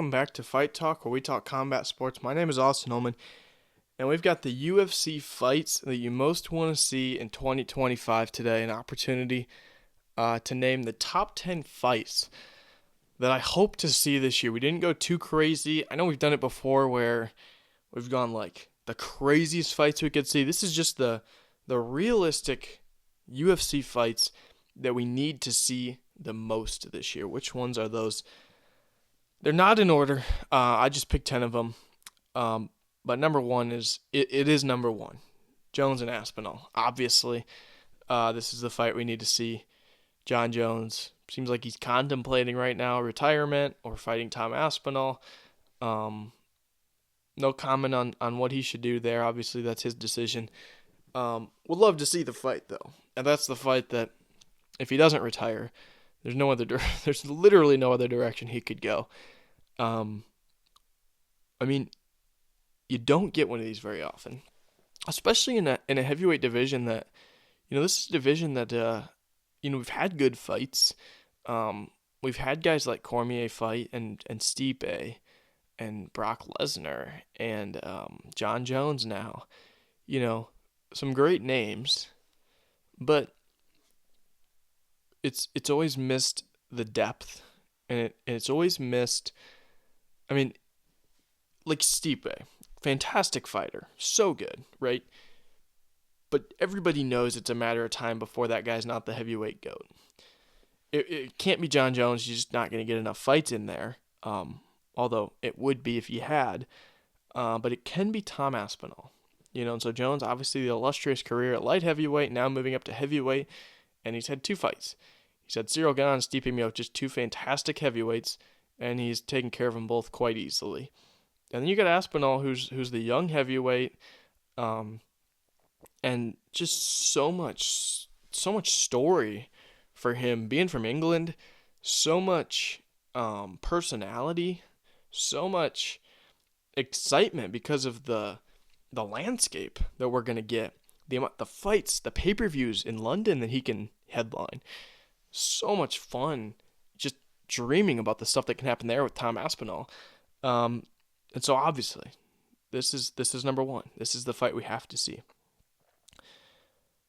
welcome back to Fight Talk, where we talk combat sports. My name is Austin Holman, and we've got the UFC fights that you most want to see in 2025 today, an opportunity to name the top 10 fights that I hope to see this year. We didn't go too crazy. I know we've done it before where we've gone like the craziest fights we could see. This is just the realistic UFC fights that we need to see the most this year. Which ones are those? They're not in order. I just picked 10 of them. But number one is, it is number one. Jones and Aspinall. Obviously, this is the fight we need to see. Jon Jones seems like he's contemplating right now retirement or fighting Tom Aspinall. No comment on what he should do there. Obviously, that's his decision. Would love to see the fight, though. And that's the fight that, if he doesn't retire, there's there's literally no other direction he could go. I mean, you don't get one of these very often, especially in a heavyweight division that, this is a division that, we've had good fights. We've had guys like Cormier fight and Stipe and Brock Lesnar and Jon Jones now. Some great names, but it's always missed the depth, and it's always missed. I mean, like Stipe, fantastic fighter, so good, right? But everybody knows it's a matter of time before that guy's not the heavyweight GOAT. It can't be Jon Jones. You're just not going to get enough fights in there. Although it would be if he had. But it can be Tom Aspinall. And so Jones, obviously the illustrious career at light heavyweight, now moving up to heavyweight, and he's had two fights. He's had Cyril Gane and Stipe Miocic, two fantastic heavyweights, and he's taken care of them both quite easily. And then you got Aspinall, who's the young heavyweight, and just so much story for him, being from England, so much personality, so much excitement because of the landscape that we're gonna get, the fights, the pay-per-views in London that he can headline. So much fun, just dreaming about the stuff that can happen there with Tom Aspinall. And so obviously, this is number one. This is the fight we have to see.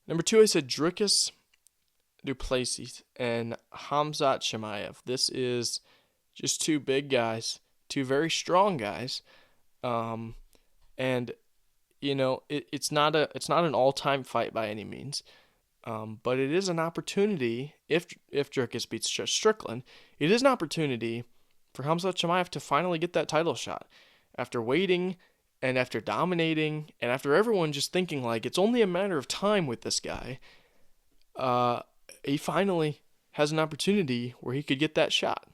Number two, I said Dricus du Plessis and Khamzat Chimaev. This is just two big guys, two very strong guys, and it's not an all-time fight by any means, but it is an opportunity. If Dricus beats Strickland, it is an opportunity for Khamzat Chimaev to finally get that title shot after waiting and after dominating and after everyone just thinking like it's only a matter of time with this guy. He finally has an opportunity where he could get that shot.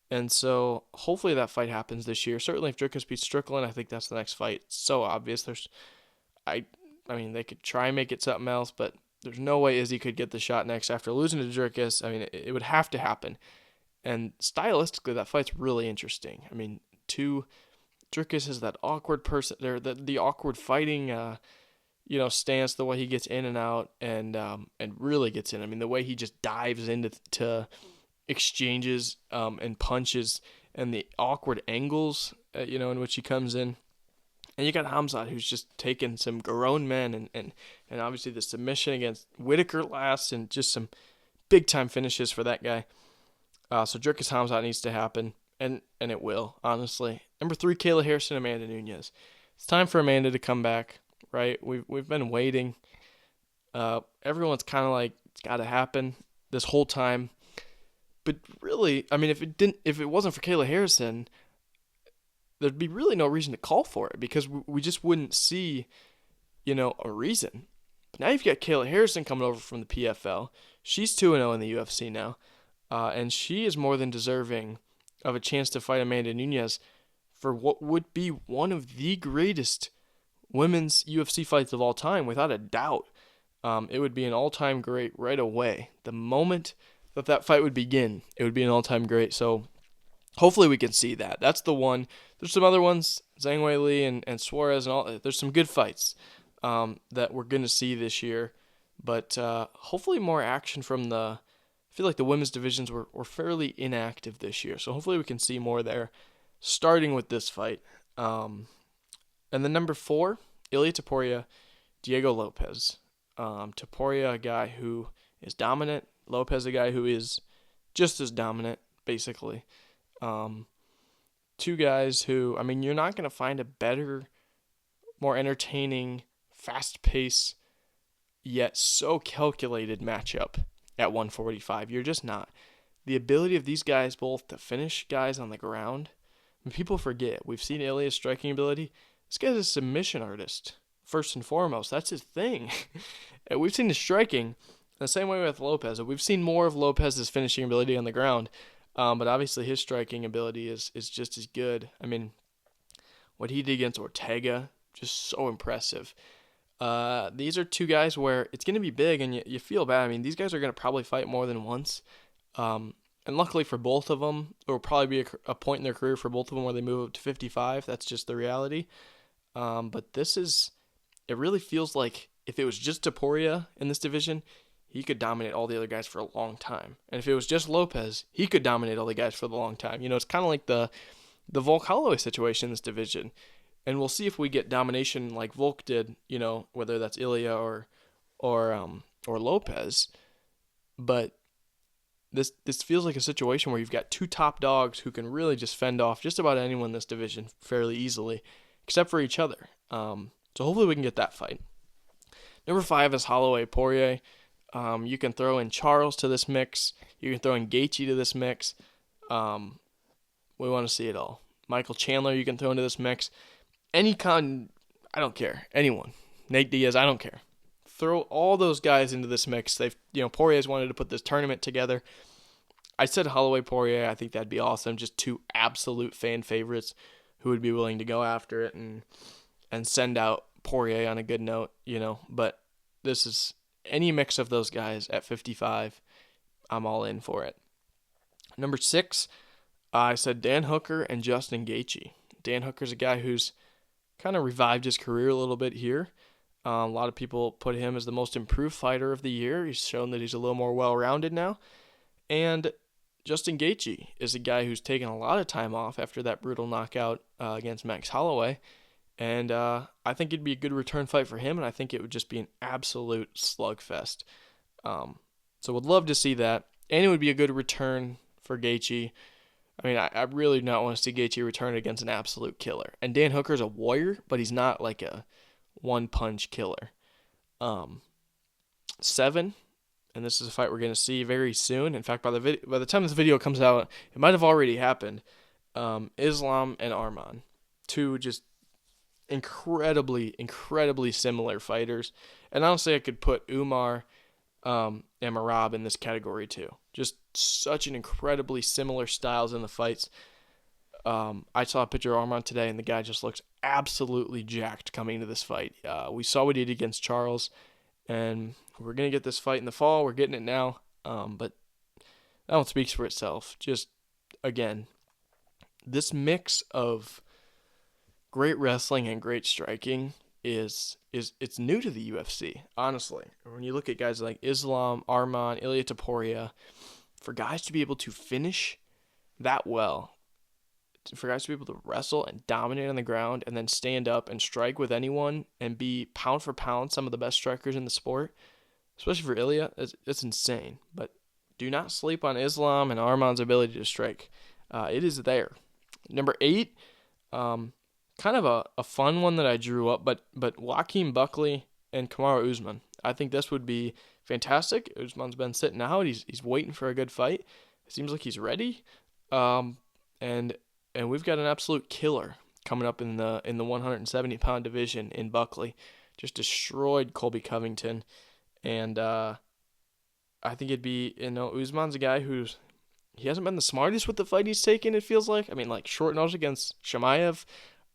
And so hopefully that fight happens this year. Certainly if Dricus beats Strickland, I think that's the next fight. It's so obvious. I mean, they could try and make it something else, but there's no way Izzy could get the shot next after losing to Dricus. I mean, it would have to happen. And stylistically, that fight's really interesting. I mean, Dricus is that awkward person, or the awkward fighting, stance, the way he gets in and out, and really gets in. I mean, the way he just dives into exchanges and punches, and the awkward angles, in which he comes in. And you got Khamzat, who's just taken some grown men, and obviously the submission against Whitaker last, and just some big time finishes for that guy. So Dricus Khamzat needs to happen, and it will, honestly. Number three, Kayla Harrison, Amanda Nunes. It's time for Amanda to come back, right? We've been waiting. Everyone's kind of like, it's got to happen this whole time. But really, I mean, if it wasn't for Kayla Harrison, there'd be really no reason to call for it, because we just wouldn't see, a reason. But now you've got Kayla Harrison coming over from the PFL. She's 2-0 in the UFC now, and she is more than deserving of a chance to fight Amanda Nunes for what would be one of the greatest women's UFC fights of all time, without a doubt. It would be an all-time great right away. The moment that fight would begin, it would be an all-time great. So hopefully we can see that. That's the one. There's some other ones, Zhang Weili and Suarez and all. There's some good fights that we're going to see this year. But hopefully more action from I feel like the women's divisions were fairly inactive this year. So hopefully we can see more there. starting with this fight. And then number 4, Ilia Topuria, Diego Lopez. Topuria, a guy who is dominant. Lopez, a guy who is just as dominant, basically. Two guys who, I mean, you're not going to find a better, more entertaining, fast-paced, yet so calculated matchup at 145. You're just not. The ability of these guys both to finish guys on the ground. I mean, people forget. We've seen Ilia's striking ability. This guy's a submission artist, first and foremost. That's his thing. And we've seen his striking the same way with Lopez. We've seen more of Lopez's finishing ability on the ground, but obviously his striking ability is just as good. I mean, what he did against Ortega, just so impressive. These are two guys where it's going to be big, and you feel bad. I mean, these guys are going to probably fight more than once. And luckily for both of them, there will probably be a point in their career for both of them where they move up to 55. That's just the reality. But it really feels like if it was just Topuria in this division, he could dominate all the other guys for a long time. And if it was just Lopez, he could dominate all the guys for the long time. It's kind of like the Volk Holloway situation in this division. And we'll see if we get domination like Volk did, whether that's Ilia or Lopez. But this feels like a situation where you've got two top dogs who can really just fend off just about anyone in this division fairly easily, except for each other. So hopefully we can get that fight. Number 5 is Holloway Poirier. You can throw in Charles to this mix. You can throw in Gaethje to this mix. We want to see it all. Michael Chandler you can throw into this mix. I don't care. Anyone. Nate Diaz, I don't care. Throw all those guys into this mix. Poirier's wanted to put this tournament together. I said Holloway Poirier. I think that'd be awesome. Just two absolute fan favorites who would be willing to go after it and send out Poirier on a good note, But this is any mix of those guys at 55. I'm all in for it. Number 6, I said Dan Hooker and Justin Gaethje. Dan Hooker's a guy who's kind of revived his career a little bit here. A lot of people put him as the most improved fighter of the year. He's shown that he's a little more well-rounded now. And Justin Gaethje is a guy who's taken a lot of time off after that brutal knockout against Max Holloway. And I think it'd be a good return fight for him, and I think it would just be an absolute slugfest. So would love to see that. And it would be a good return for Gaethje. I mean, I really do not want to see Gaethje return against an absolute killer. And Dan Hooker's a warrior, but he's not like a one-punch killer. 7, and this is a fight we're going to see very soon. In fact, by the time this video comes out, it might have already happened. Islam and Arman. Two just incredibly, incredibly similar fighters. And honestly, I could put Umar and Merab in this category too. Just such an incredibly similar styles in the fights. I saw a picture of Arman today, and the guy just looks absolutely jacked coming into this fight. We saw what he did against Charles, and we're going to get this fight in the fall. We're getting it now, but that one speaks for itself. Just, again, this mix of great wrestling and great striking is it's new to the UFC, honestly. When you look at guys like Islam, Arman, Ilia Topuria, for guys to be able to finish that well, for guys to be able to wrestle and dominate on the ground and then stand up and strike with anyone and be pound for pound some of the best strikers in the sport, especially for Ilia, it's insane. But do not sleep on Islam and Arman's ability to strike. It is there. Number 8, kind of a fun one that I drew up, but Joaquin Buckley and Kamaru Usman. I think this would be fantastic. Usman's been sitting out. He's waiting for a good fight. It seems like he's ready. And we've got an absolute killer coming up in the 170-pound division in Buckley. Just destroyed Colby Covington. And I think it'd be, Usman's a guy he hasn't been the smartest with the fight he's taken, it feels like. I mean, like, short notice against Chimaev,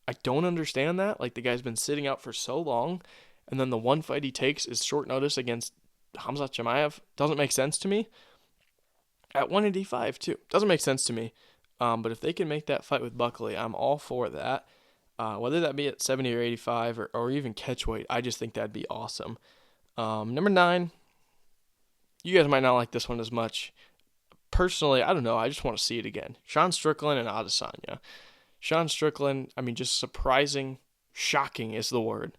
I don't understand that. Like, the guy's been sitting out for so long, and then the one fight he takes is short notice against Khamzat Chimaev. Doesn't make sense to me. At 185, too. Doesn't make sense to me. But if they can make that fight with Buckley, I'm all for that. Whether that be at 70 or 85 or even catchweight, I just think that'd be awesome. Number 9, you guys might not like this one as much. Personally, I don't know. I just want to see it again. Sean Strickland and Adesanya. Sean Strickland, I mean, just surprising, shocking is the word,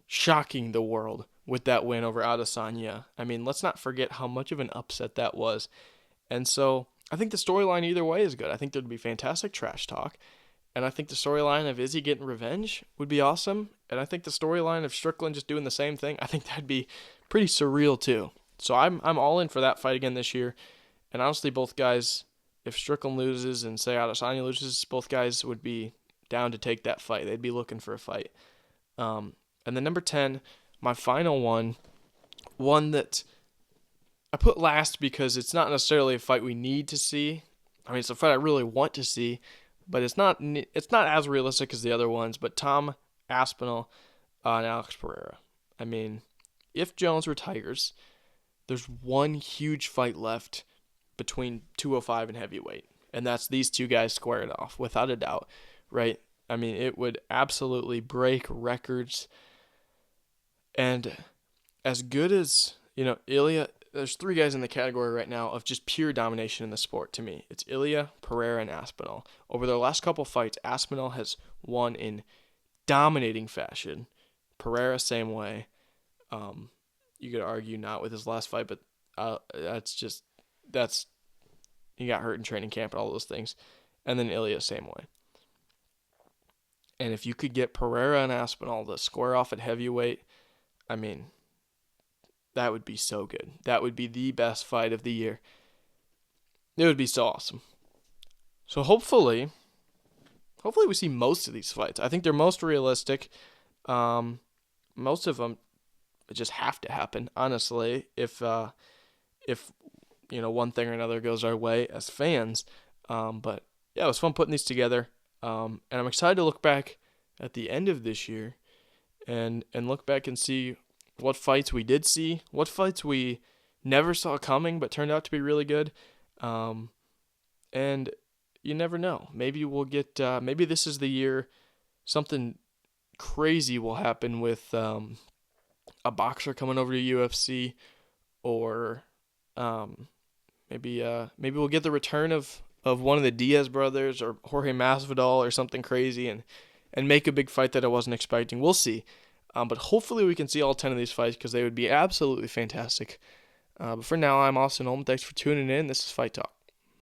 shocking the world with that win over Adesanya. I mean, let's not forget how much of an upset that was. And so I think the storyline either way is good. I think there'd be fantastic trash talk. And I think the storyline of Izzy getting revenge would be awesome. And I think the storyline of Strickland just doing the same thing, I think that'd be pretty surreal too. So I'm all in for that fight again this year. And honestly, both guys, if Strickland loses and say Adesanya loses, both guys would be down to take that fight. They'd be looking for a fight. And then number 10, my final one that I put last because it's not necessarily a fight we need to see. I mean, it's a fight I really want to see, but it's not as realistic as the other ones. But Tom Aspinall and Alex Pereira. I mean, if Jones retires, there's one huge fight left between 205 and heavyweight, and that's these two guys square it off without a doubt, right? I mean, it would absolutely break records. And as good as, Ilya, there's three guys in the category right now of just pure domination in the sport to me. It's Ilya, Pereira, and Aspinall. Over their last couple fights, Aspinall has won in dominating fashion. Pereira, same way. You could argue not with his last fight, but he got hurt in training camp and all those things. And then Ilya, same way. And if you could get Pereira and Aspinall to square off at heavyweight, I mean, that would be so good. That would be the best fight of the year. It would be so awesome. So hopefully we see most of these fights. I think they're most realistic. Most of them just have to happen, honestly, if one thing or another goes our way as fans. But yeah, it was fun putting these together. And I'm excited to look back at the end of this year and look back and see what fights we did see, what fights we never saw coming but turned out to be really good. And you never know. Maybe we'll get, maybe this is the year something crazy will happen with a boxer coming over to UFC, or maybe we'll get the return of one of the Diaz brothers or Jorge Masvidal or something crazy and make a big fight that I wasn't expecting. We'll see. But hopefully we can see all 10 of these fights because they would be absolutely fantastic. But for now, I'm Austin Holm. Thanks for tuning in. This is Fight Talk.